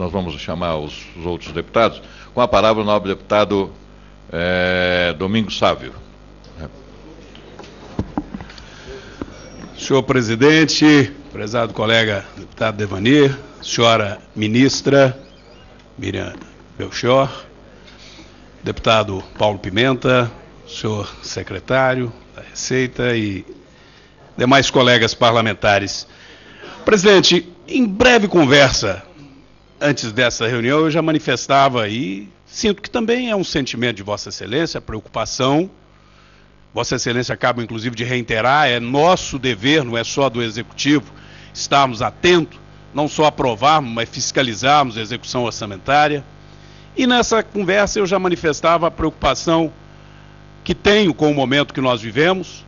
nós vamos chamar os outros deputados. Com a palavra o nobre deputado Domingos Sávio. Senhor presidente, prezado colega deputado Devanir, senhora ministra Miriam Belchior, deputado Paulo Pimenta, senhor secretário da Receita e demais colegas parlamentares. Presidente, em breve conversa antes dessa reunião eu já manifestava e sinto que também é um sentimento de Vossa Excelência, a preocupação. Vossa Excelência acaba, inclusive, de reiterar, é nosso dever, não é só do Executivo, estarmos atentos, não só aprovarmos, mas fiscalizarmos a execução orçamentária. E nessa conversa eu já manifestava a preocupação que tenho com o momento que nós vivemos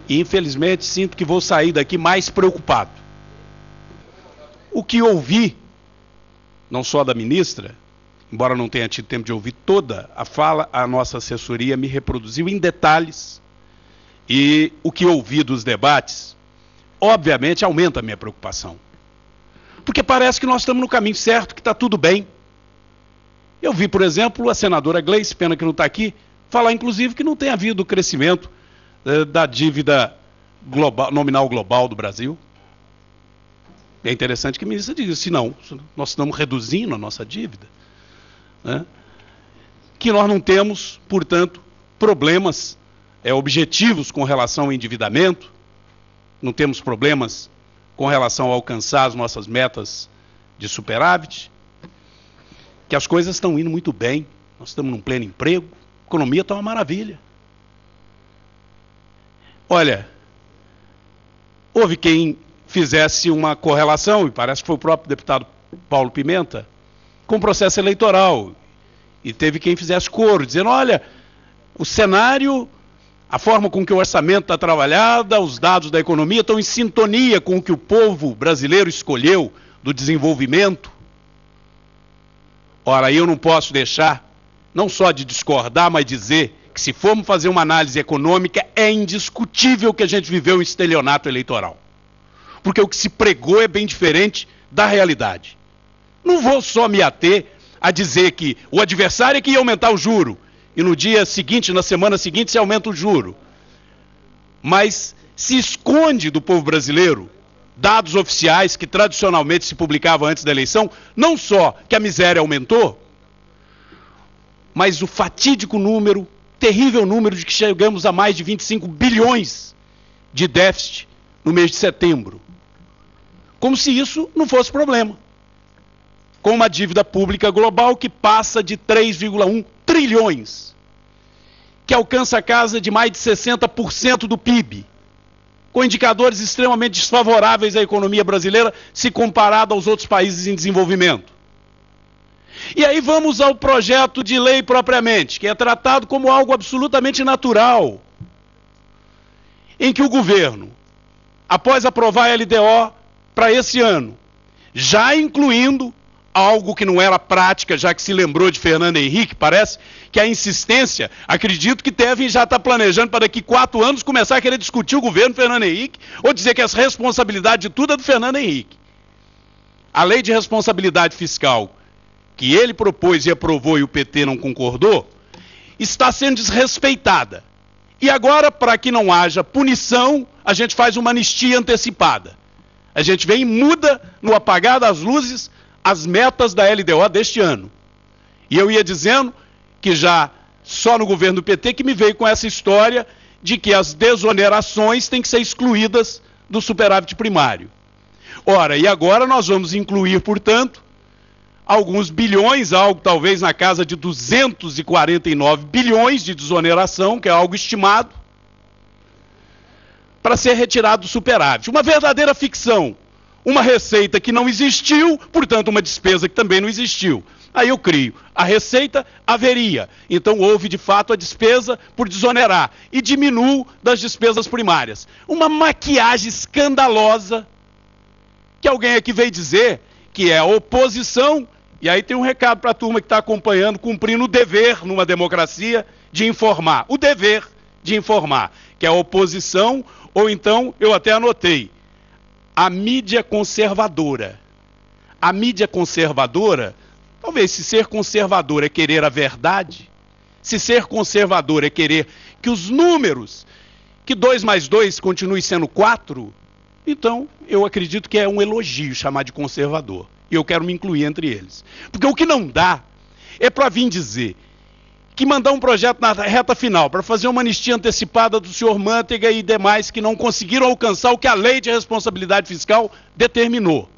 e, infelizmente, sinto que vou sair daqui mais preocupado. O que ouvi, não só da ministra, embora não tenha tido tempo de ouvir toda a fala, a nossa assessoria me reproduziu em detalhes. E o que ouvi dos debates, obviamente, aumenta a minha preocupação. Porque parece que nós estamos no caminho certo, que está tudo bem. Eu vi, por exemplo, a senadora Gleice, pena que não está aqui, falar, inclusive, que não tem havido crescimento da dívida global, nominal global do Brasil. É interessante que a ministra diga, se não, nós estamos reduzindo a nossa dívida. Que nós não temos, portanto, problemas objetivos com relação ao endividamento, não temos problemas com relação a alcançar as nossas metas de superávit, que as coisas estão indo muito bem, nós estamos num pleno emprego, a economia está uma maravilha. Olha, houve quem fizesse uma correlação, e parece que foi o próprio deputado Paulo Pimenta, com o processo eleitoral, e teve quem fizesse coro, dizendo, olha, o cenário, a forma com que o orçamento está trabalhado, os dados da economia estão em sintonia com o que o povo brasileiro escolheu do desenvolvimento. Ora, eu não posso deixar, não só de discordar, mas dizer que se formos fazer uma análise econômica, é indiscutível que a gente viveu um estelionato eleitoral. Porque o que se pregou é bem diferente da realidade. Não vou só me ater a dizer que o adversário é que ia aumentar o juro, e no dia seguinte, na semana seguinte, se aumenta o juro. Mas se esconde do povo brasileiro dados oficiais que tradicionalmente se publicavam antes da eleição, não só que a miséria aumentou, mas o fatídico número, terrível número de que chegamos a mais de 25 bilhões de déficit no mês de setembro. Como se isso não fosse problema. Com uma dívida pública global que passa de 3,1 trilhões, que alcança a casa de mais de 60% do PIB, com indicadores extremamente desfavoráveis à economia brasileira se comparado aos outros países em desenvolvimento. E aí vamos ao projeto de lei propriamente, que é tratado como algo absolutamente natural, em que o governo, após aprovar a LDO para esse ano, já incluindo algo que não era prática, já que se lembrou de Fernando Henrique, parece que a insistência, acredito que devem já estar planejando para daqui 4 anos começar a querer discutir o governo Fernando Henrique, ou dizer que as responsabilidades de tudo é do Fernando Henrique. A lei de responsabilidade fiscal, que ele propôs e aprovou e o PT não concordou, está sendo desrespeitada. E agora, para que não haja punição, a gente faz uma anistia antecipada. A gente vem e muda, no apagar das luzes, as metas da LDO deste ano. E eu ia dizendo que já só no governo do PT que me veio com essa história de que as desonerações têm que ser excluídas do superávit primário. Ora, e agora nós vamos incluir, portanto, alguns bilhões, algo talvez na casa de 249 bilhões de desoneração, que é algo estimado, para ser retirado do superávit. Uma verdadeira ficção. Uma receita que não existiu, portanto uma despesa que também não existiu. Aí eu crio. A receita haveria. Então houve de fato a despesa por desonerar. E diminuo das despesas primárias. Uma maquiagem escandalosa que alguém aqui veio dizer que é a oposição. E aí tem um recado para a turma que está acompanhando, cumprindo o dever numa democracia de informar. O dever de informar, que é a oposição, ou então, eu até anotei, a mídia conservadora. A mídia conservadora, talvez se ser conservador é querer a verdade, se ser conservador é querer que os números, que 2 mais 2 continue sendo 4, então eu acredito que é um elogio chamar de conservador. E eu quero me incluir entre eles. Porque o que não dá é para vir dizer que mandar um projeto na reta final para fazer uma anistia antecipada do senhor Manteiga e demais que não conseguiram alcançar o que a lei de responsabilidade fiscal determinou.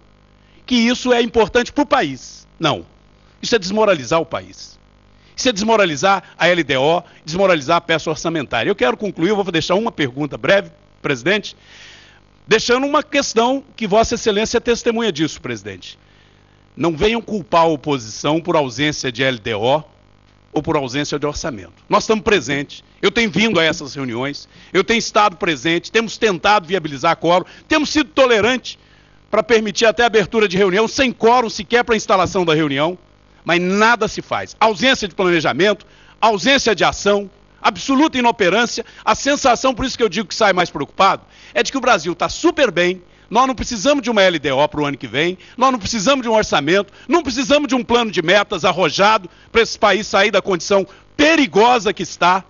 Que isso é importante para o país. Não. Isso é desmoralizar o país. Isso é desmoralizar a LDO, desmoralizar a peça orçamentária. Eu quero concluir, eu vou deixar uma pergunta breve, presidente, deixando uma questão que Vossa Excelência é testemunha disso, presidente. Não venham culpar a oposição por ausência de LDO ou por ausência de orçamento. Nós estamos presentes, eu tenho vindo a essas reuniões, eu tenho estado presente, temos tentado viabilizar quórum, temos sido tolerantes para permitir até a abertura de reunião, sem quórum sequer para a instalação da reunião, mas nada se faz. Ausência de planejamento, ausência de ação, absoluta inoperância, a sensação, por isso que eu digo que sai mais preocupado, é de que o Brasil está super bem, nós não precisamos de uma LDO para o ano que vem, nós não precisamos de um orçamento, não precisamos de um plano de metas arrojado para esse país sair da condição perigosa que está,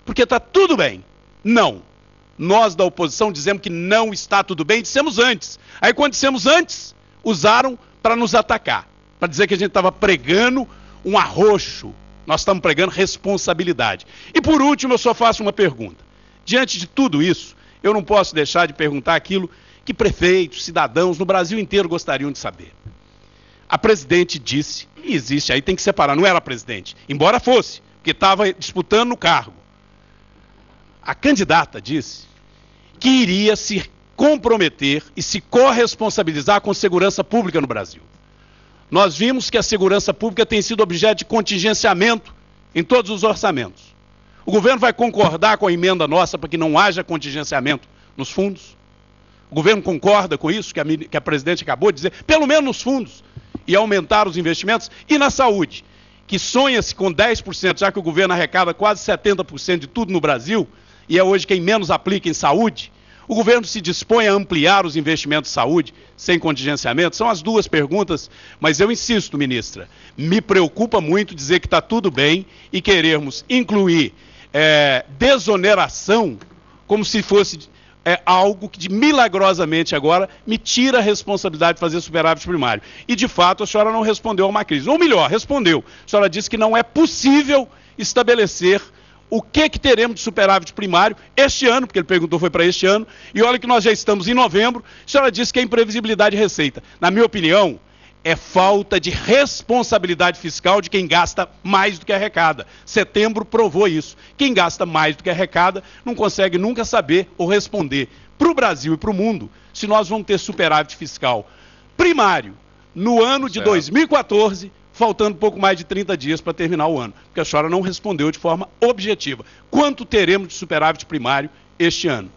porque está tudo bem. Não. Nós da oposição dizemos que não está tudo bem, dissemos antes. Aí quando dissemos antes, usaram para nos atacar, para dizer que a gente estava pregando um arroxo. Nós estamos pregando responsabilidade. E por último, eu só faço uma pergunta. Diante de tudo isso, eu não posso deixar de perguntar aquilo que prefeitos, cidadãos no Brasil inteiro gostariam de saber. A presidente disse, e existe aí, tem que separar, não era a presidente, embora fosse, porque estava disputando no cargo. A candidata disse que iria se comprometer e se corresponsabilizar com segurança pública no Brasil. Nós vimos que a segurança pública tem sido objeto de contingenciamento em todos os orçamentos. O governo vai concordar com a emenda nossa para que não haja contingenciamento nos fundos? O governo concorda com isso, que a presidente acabou de dizer, pelo menos nos fundos, e aumentar os investimentos? E na saúde, que sonha-se com 10%, já que o governo arrecada quase 70% de tudo no Brasil, e é hoje quem menos aplica em saúde, o governo se dispõe a ampliar os investimentos em saúde sem contingenciamento? São as duas perguntas, mas eu insisto, ministra, me preocupa muito dizer que está tudo bem e querermos incluir desoneração como se fosse algo que milagrosamente agora me tira a responsabilidade de fazer superávit primário. E de fato a senhora não respondeu a uma crise, ou melhor, respondeu. A senhora disse que não é possível estabelecer o que teremos de superávit primário este ano, porque ele perguntou foi para este ano, e olha que nós já estamos em novembro, a senhora disse que é imprevisibilidade de receita. Na minha opinião, é falta de responsabilidade fiscal de quem gasta mais do que arrecada. Setembro provou isso. Quem gasta mais do que arrecada não consegue nunca saber ou responder para o Brasil e para o mundo se nós vamos ter superávit fiscal primário no ano de 2014, faltando pouco mais de 30 dias para terminar o ano, porque a senhora não respondeu de forma objetiva. Quanto teremos de superávit primário este ano?